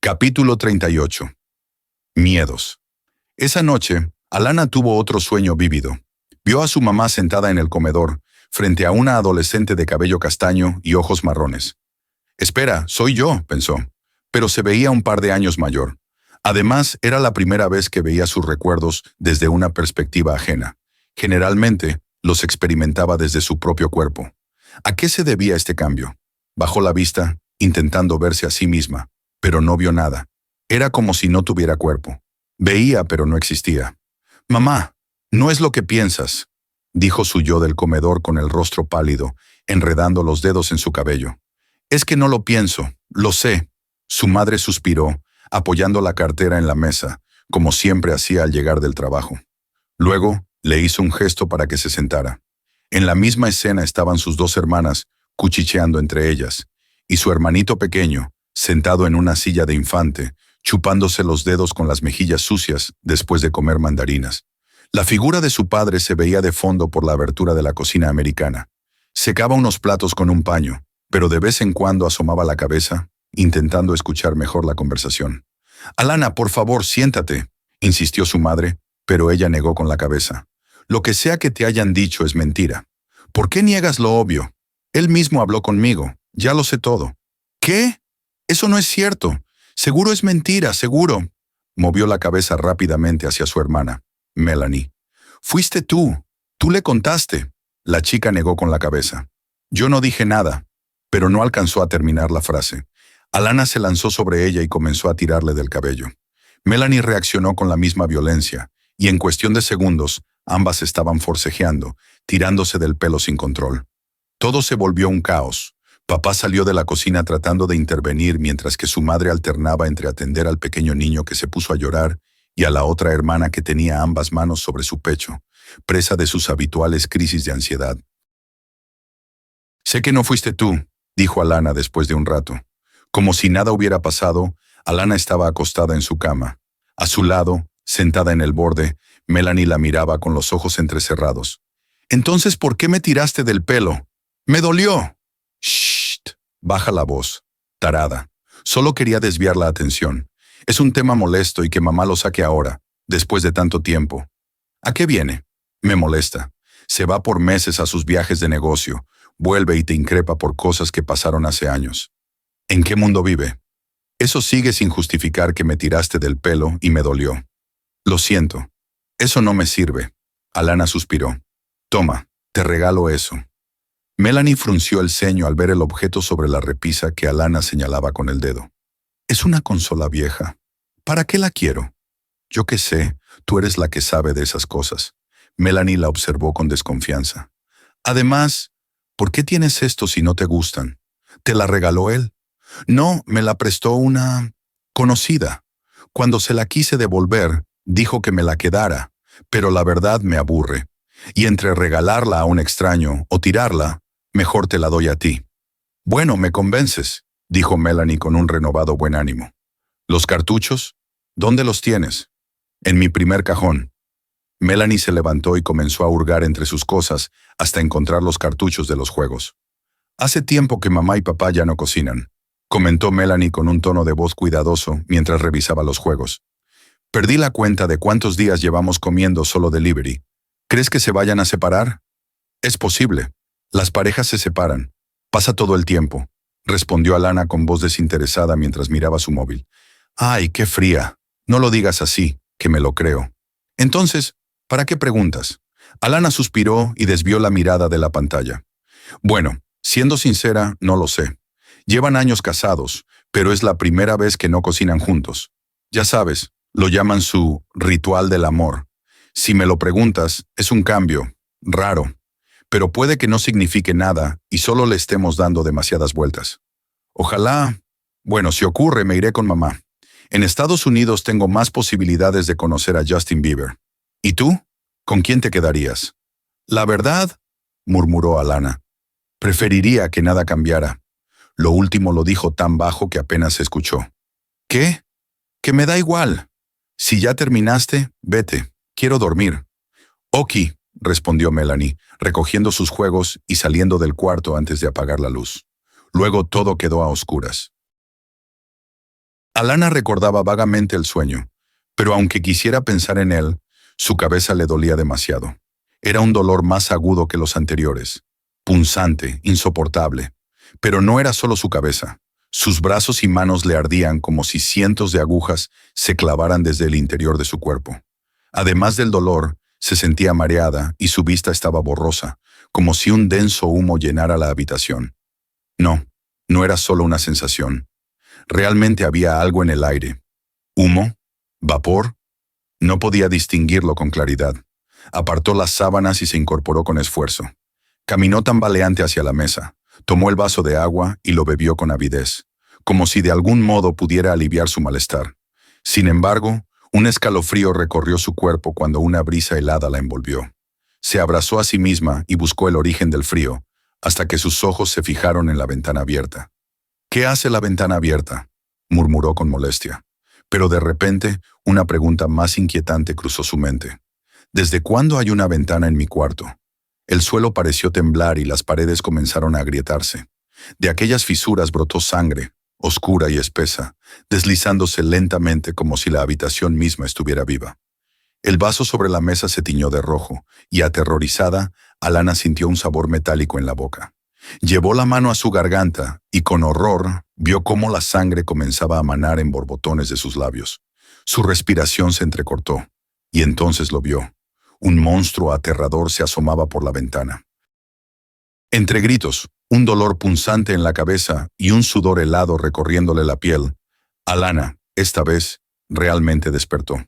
Capítulo 38. Miedos. Esa noche, Alana tuvo otro sueño vívido. Vio a su mamá sentada en el comedor, frente a una adolescente de cabello castaño y ojos marrones. «Espera, soy yo», pensó, pero se veía un par de años mayor. Además, era la primera vez que veía sus recuerdos desde una perspectiva ajena. Generalmente, los experimentaba desde su propio cuerpo. ¿A qué se debía este cambio? Bajó la vista, intentando verse a sí misma, pero no vio nada. Era como si no tuviera cuerpo. Veía, pero no existía. «Mamá, no es lo que piensas», dijo su yo del comedor con el rostro pálido, enredando los dedos en su cabello. «Es que no lo pienso, lo sé». Su madre suspiró, apoyando la cartera en la mesa, como siempre hacía al llegar del trabajo. Luego, le hizo un gesto para que se sentara. En la misma escena estaban sus dos hermanas, cuchicheando entre ellas, y su hermanito pequeño, sentado en una silla de infante, chupándose los dedos con las mejillas sucias después de comer mandarinas. La figura de su padre se veía de fondo por la abertura de la cocina americana. Secaba unos platos con un paño, pero de vez en cuando asomaba la cabeza, intentando escuchar mejor la conversación. «Alana, por favor, siéntate», insistió su madre, pero ella negó con la cabeza. «Lo que sea que te hayan dicho es mentira. ¿Por qué niegas lo obvio? Él mismo habló conmigo, ya lo sé todo». «¿Qué? Eso no es cierto. Seguro es mentira, seguro». Movió la cabeza rápidamente hacia su hermana, Melanie. «Fuiste tú le contaste». La chica negó con la cabeza. «Yo no dije nada», pero no alcanzó a terminar la frase. Alana se lanzó sobre ella y comenzó a tirarle del cabello. Melanie reaccionó con la misma violencia, y en cuestión de segundos, ambas estaban forcejeando, tirándose del pelo sin control. Todo se volvió un caos. Papá salió de la cocina tratando de intervenir mientras que su madre alternaba entre atender al pequeño niño que se puso a llorar y a la otra hermana que tenía ambas manos sobre su pecho, presa de sus habituales crisis de ansiedad. «Sé que no fuiste tú», dijo Alana después de un rato. Como si nada hubiera pasado, Alana estaba acostada en su cama. A su lado, sentada en el borde, Melanie la miraba con los ojos entrecerrados. «Entonces, ¿por qué me tiraste del pelo? ¡Me dolió!» «Shh, baja la voz, tarada. Solo quería desviar la atención. Es un tema molesto y que mamá lo saque ahora, después de tanto tiempo». «¿A qué viene?» «Me molesta. Se va por meses a sus viajes de negocio, vuelve y te increpa por cosas que pasaron hace años. ¿En qué mundo vive? Eso sigue sin justificar que me tiraste del pelo y me dolió». «Lo siento. Eso no me sirve». Alana suspiró. «Toma, te regalo eso». Melanie frunció el ceño al ver el objeto sobre la repisa que Alana señalaba con el dedo. «Es una consola vieja. ¿Para qué la quiero?» «Yo qué sé, tú eres la que sabe de esas cosas». Melanie la observó con desconfianza. «Además, ¿por qué tienes esto si no te gustan? ¿Te la regaló él?» «No, me la prestó una conocida. Cuando se la quise devolver, dijo que me la quedara, pero la verdad me aburre. Y entre regalarla a un extraño o tirarla, mejor te la doy a ti». «Bueno, me convences», dijo Melanie con un renovado buen ánimo. «¿Los cartuchos? ¿Dónde los tienes?» «En mi primer cajón». Melanie se levantó y comenzó a hurgar entre sus cosas hasta encontrar los cartuchos de los juegos. «Hace tiempo que mamá y papá ya no cocinan», comentó Melanie con un tono de voz cuidadoso mientras revisaba los juegos. «Perdí la cuenta de cuántos días llevamos comiendo solo delivery. ¿Crees que se vayan a separar?» «Es posible. Las parejas se separan. Pasa todo el tiempo», respondió Alana con voz desinteresada mientras miraba su móvil. «Ay, qué fría. No lo digas así, que me lo creo». «Entonces, ¿para qué preguntas?» Alana suspiró y desvió la mirada de la pantalla. «Bueno, siendo sincera, no lo sé. Llevan años casados, pero es la primera vez que no cocinan juntos. Ya sabes, lo llaman su ritual del amor. Si me lo preguntas, es un cambio, raro, pero puede que no signifique nada y solo le estemos dando demasiadas vueltas. Ojalá. Bueno, si ocurre, me iré con mamá. En Estados Unidos tengo más posibilidades de conocer a Justin Bieber. ¿Y tú? ¿Con quién te quedarías?» «La verdad», murmuró Alana, «preferiría que nada cambiara». Lo último lo dijo tan bajo que apenas se escuchó. «¿Qué? Que me da igual. Si ya terminaste, vete. Quiero dormir». «Oki», respondió Melanie, recogiendo sus juegos y saliendo del cuarto antes de apagar la luz. Luego todo quedó a oscuras. Alana recordaba vagamente el sueño, pero aunque quisiera pensar en él, su cabeza le dolía demasiado. Era un dolor más agudo que los anteriores, punzante, insoportable. Pero no era solo su cabeza. Sus brazos y manos le ardían como si cientos de agujas se clavaran desde el interior de su cuerpo. Además del dolor, se sentía mareada y su vista estaba borrosa, como si un denso humo llenara la habitación. No, no era solo una sensación. Realmente había algo en el aire. ¿Humo? ¿Vapor? No podía distinguirlo con claridad. Apartó las sábanas y se incorporó con esfuerzo. Caminó tambaleante hacia la mesa, tomó el vaso de agua y lo bebió con avidez, como si de algún modo pudiera aliviar su malestar. Sin embargo, un escalofrío recorrió su cuerpo cuando una brisa helada la envolvió. Se abrazó a sí misma y buscó el origen del frío, hasta que sus ojos se fijaron en la ventana abierta. «¿Qué hace la ventana abierta?», murmuró con molestia. Pero de repente, una pregunta más inquietante cruzó su mente. ¿Desde cuándo hay una ventana en mi cuarto? El suelo pareció temblar y las paredes comenzaron a agrietarse. De aquellas fisuras brotó sangre, oscura y espesa, deslizándose lentamente como si la habitación misma estuviera viva. El vaso sobre la mesa se tiñó de rojo, y aterrorizada, Alana sintió un sabor metálico en la boca. Llevó la mano a su garganta y con horror vio cómo la sangre comenzaba a manar en borbotones de sus labios. Su respiración se entrecortó, y entonces lo vio. Un monstruo aterrador se asomaba por la ventana. Entre gritos, un dolor punzante en la cabeza y un sudor helado recorriéndole la piel, Alana, esta vez, realmente despertó.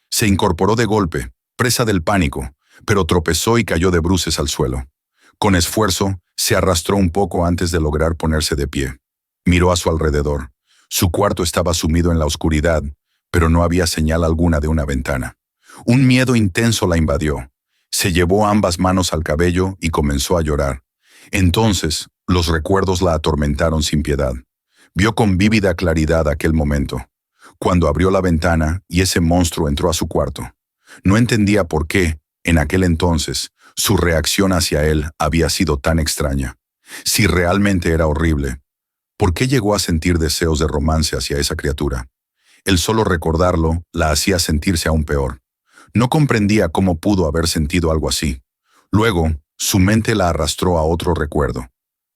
Se incorporó de golpe, presa del pánico, pero tropezó y cayó de bruces al suelo. Con esfuerzo, se arrastró un poco antes de lograr ponerse de pie. Miró a su alrededor. Su cuarto estaba sumido en la oscuridad, pero no había señal alguna de una ventana. Un miedo intenso la invadió. Se llevó ambas manos al cabello y comenzó a llorar. Entonces, los recuerdos la atormentaron sin piedad. Vio con vívida claridad aquel momento, cuando abrió la ventana y ese monstruo entró a su cuarto. No entendía por qué, en aquel entonces, su reacción hacia él había sido tan extraña. Si realmente era horrible, ¿por qué llegó a sentir deseos de romance hacia esa criatura? El solo recordarlo la hacía sentirse aún peor. No comprendía cómo pudo haber sentido algo así. Luego, su mente la arrastró a otro recuerdo.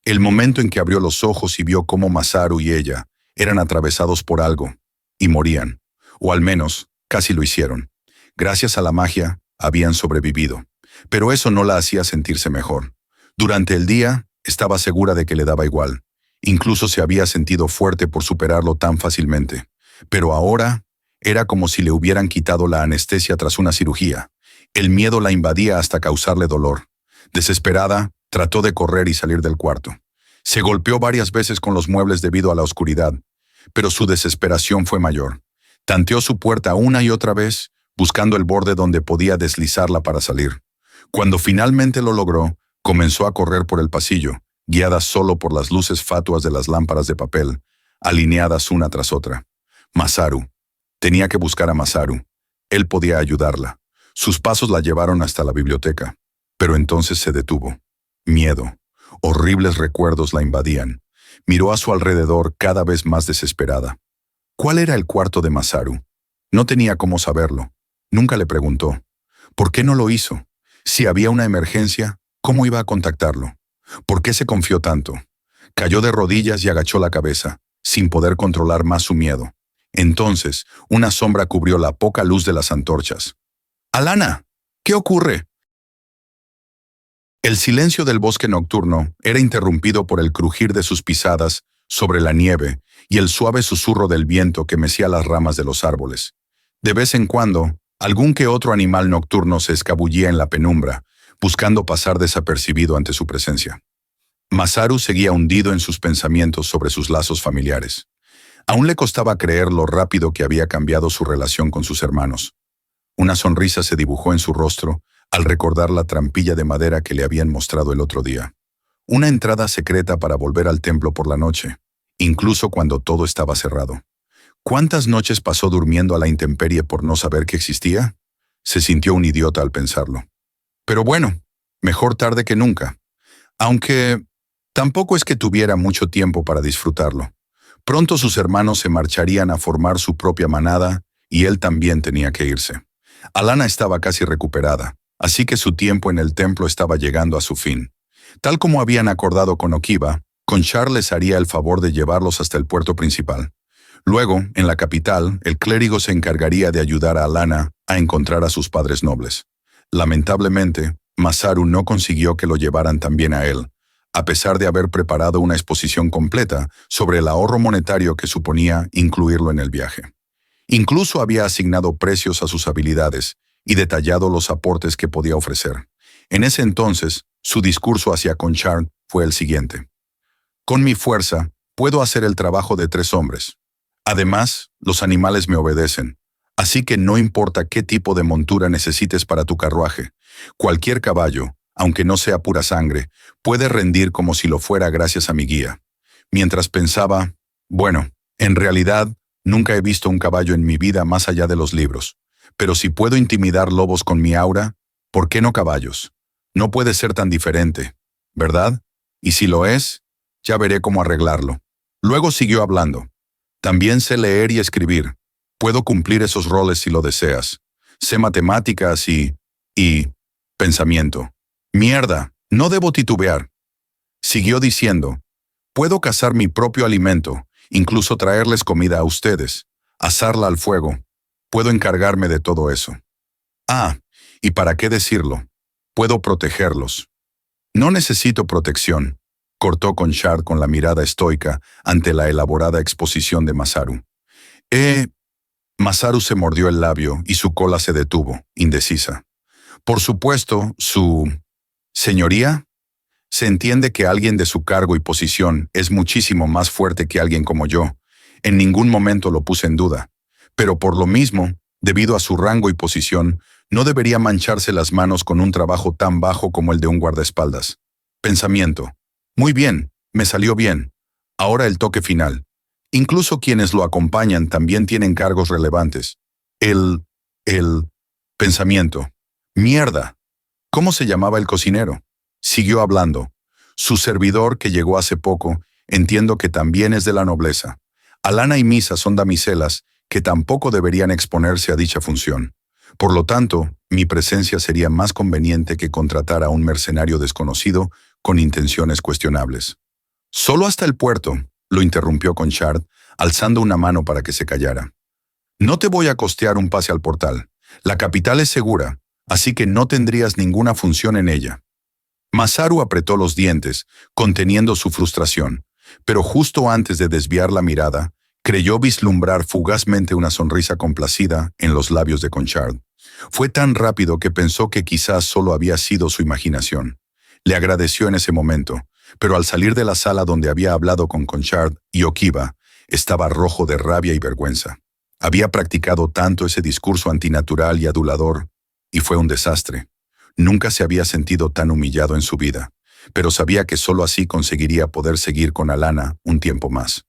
El momento en que abrió los ojos y vio cómo Masaru y ella eran atravesados por algo, y morían. O al menos, casi lo hicieron. Gracias a la magia, habían sobrevivido. Pero eso no la hacía sentirse mejor. Durante el día, estaba segura de que le daba igual. Incluso se había sentido fuerte por superarlo tan fácilmente. Pero ahora, era como si le hubieran quitado la anestesia tras una cirugía. El miedo la invadía hasta causarle dolor. Desesperada, trató de correr y salir del cuarto. Se golpeó varias veces con los muebles debido a la oscuridad, pero su desesperación fue mayor. Tanteó su puerta una y otra vez, buscando el borde donde podía deslizarla para salir. Cuando finalmente lo logró, comenzó a correr por el pasillo, guiada solo por las luces fatuas de las lámparas de papel, alineadas una tras otra. Masaru. Tenía que buscar a Masaru. Él podía ayudarla. Sus pasos la llevaron hasta la biblioteca, pero entonces se detuvo. Miedo. Horribles recuerdos la invadían. Miró a su alrededor cada vez más desesperada. ¿Cuál era el cuarto de Masaru? No tenía cómo saberlo. Nunca le preguntó. ¿Por qué no lo hizo? Si había una emergencia, ¿cómo iba a contactarlo? ¿Por qué se confió tanto? Cayó de rodillas y agachó la cabeza, sin poder controlar más su miedo. Entonces, una sombra cubrió la poca luz de las antorchas. «Alana, ¿qué ocurre?». El silencio del bosque nocturno era interrumpido por el crujir de sus pisadas sobre la nieve y el suave susurro del viento que mecía las ramas de los árboles. De vez en cuando, algún que otro animal nocturno se escabullía en la penumbra, buscando pasar desapercibido ante su presencia. Masaru seguía hundido en sus pensamientos sobre sus lazos familiares. Aún le costaba creer lo rápido que había cambiado su relación con sus hermanos. Una sonrisa se dibujó en su rostro al recordar la trampilla de madera que le habían mostrado el otro día. Una entrada secreta para volver al templo por la noche, incluso cuando todo estaba cerrado. ¿Cuántas noches pasó durmiendo a la intemperie por no saber que existía? Se sintió un idiota al pensarlo. Pero bueno, mejor tarde que nunca. Aunque tampoco es que tuviera mucho tiempo para disfrutarlo. Pronto sus hermanos se marcharían a formar su propia manada y él también tenía que irse. Alana estaba casi recuperada, así que su tiempo en el templo estaba llegando a su fin. Tal como habían acordado con Okiba, Conchar les haría el favor de llevarlos hasta el puerto principal. Luego, en la capital, el clérigo se encargaría de ayudar a Alana a encontrar a sus padres nobles. Lamentablemente, Masaru no consiguió que lo llevaran también a él, a pesar de haber preparado una exposición completa sobre el ahorro monetario que suponía incluirlo en el viaje. Incluso había asignado precios a sus habilidades y detallado los aportes que podía ofrecer. En ese entonces, su discurso hacia Conchar fue el siguiente. Con mi fuerza, puedo hacer el trabajo de 3 hombres. Además, los animales me obedecen, así que no importa qué tipo de montura necesites para tu carruaje. Cualquier caballo, aunque no sea pura sangre, puede rendir como si lo fuera gracias a mi guía. Mientras pensaba, bueno, en realidad, nunca he visto un caballo en mi vida más allá de los libros. Pero si puedo intimidar lobos con mi aura, ¿por qué no caballos? No puede ser tan diferente, ¿verdad? Y si lo es, ya veré cómo arreglarlo. Luego siguió hablando. También sé leer y escribir. Puedo cumplir esos roles si lo deseas. Sé matemáticas y pensamiento. Mierda, no debo titubear. Siguió diciendo, puedo cazar mi propio alimento, incluso traerles comida a ustedes, asarla al fuego. Puedo encargarme de todo eso. Ah, ¿y para qué decirlo? Puedo protegerlos. No necesito protección, cortó Conchar con la mirada estoica ante la elaborada exposición de Masaru. Masaru se mordió el labio y su cola se detuvo, indecisa. Por supuesto, ¿Señoría? Se entiende que alguien de su cargo y posición es muchísimo más fuerte que alguien como yo. En ningún momento lo puse en duda. Pero por lo mismo, debido a su rango y posición, no debería mancharse las manos con un trabajo tan bajo como el de un guardaespaldas. Pensamiento. Muy bien, me salió bien. Ahora el toque final. Incluso quienes lo acompañan también tienen cargos relevantes. El pensamiento. Mierda. ¿Cómo se llamaba el cocinero? Siguió hablando. Su servidor, que llegó hace poco, entiendo que también es de la nobleza. Alana y Misa son damiselas que tampoco deberían exponerse a dicha función. Por lo tanto, mi presencia sería más conveniente que contratar a un mercenario desconocido con intenciones cuestionables. Solo hasta el puerto, lo interrumpió Conchard, alzando una mano para que se callara. No te voy a costear un pase al portal. La capital es segura, así que no tendrías ninguna función en ella. Masaru apretó los dientes, conteniendo su frustración, pero justo antes de desviar la mirada, creyó vislumbrar fugazmente una sonrisa complacida en los labios de Conchard. Fue tan rápido que pensó que quizás solo había sido su imaginación. Le agradeció en ese momento, pero al salir de la sala donde había hablado con Conchard y Okiba, estaba rojo de rabia y vergüenza. Había practicado tanto ese discurso antinatural y adulador, y fue un desastre. Nunca se había sentido tan humillado en su vida, pero sabía que solo así conseguiría poder seguir con Alana un tiempo más.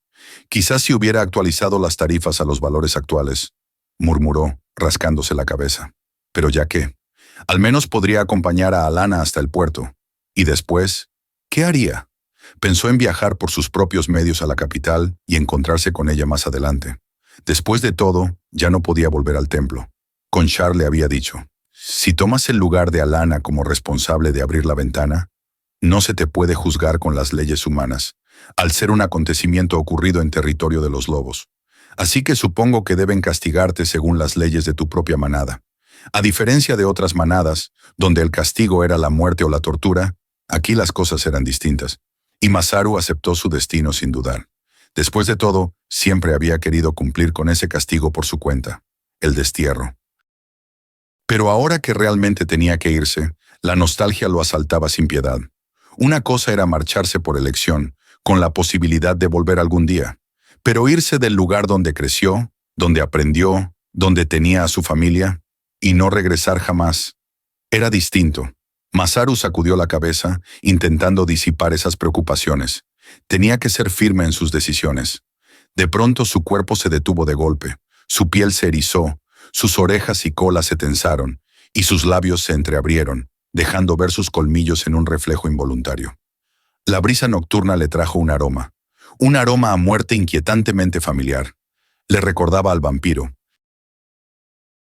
Quizás si hubiera actualizado las tarifas a los valores actuales, murmuró, rascándose la cabeza. Pero ya qué, al menos podría acompañar a Alana hasta el puerto. Y después, ¿qué haría? Pensó en viajar por sus propios medios a la capital y encontrarse con ella más adelante. Después de todo, ya no podía volver al templo. Conchar le había dicho, si tomas el lugar de Alana como responsable de abrir la ventana, no se te puede juzgar con las leyes humanas, al ser un acontecimiento ocurrido en territorio de los lobos. Así que supongo que deben castigarte según las leyes de tu propia manada. A diferencia de otras manadas, donde el castigo era la muerte o la tortura, aquí las cosas eran distintas. Y Masaru aceptó su destino sin dudar. Después de todo, siempre había querido cumplir con ese castigo por su cuenta, el destierro. Pero ahora que realmente tenía que irse, la nostalgia lo asaltaba sin piedad. Una cosa era marcharse por elección, con la posibilidad de volver algún día, pero irse del lugar donde creció, donde aprendió, donde tenía a su familia, y no regresar jamás, era distinto. Masaru sacudió la cabeza, intentando disipar esas preocupaciones. Tenía que ser firme en sus decisiones. De pronto su cuerpo se detuvo de golpe, su piel se erizó, sus orejas y cola se tensaron, y sus labios se entreabrieron, dejando ver sus colmillos en un reflejo involuntario. La brisa nocturna le trajo un Un aroma a muerte inquietantemente familiar. Le recordaba al vampiro,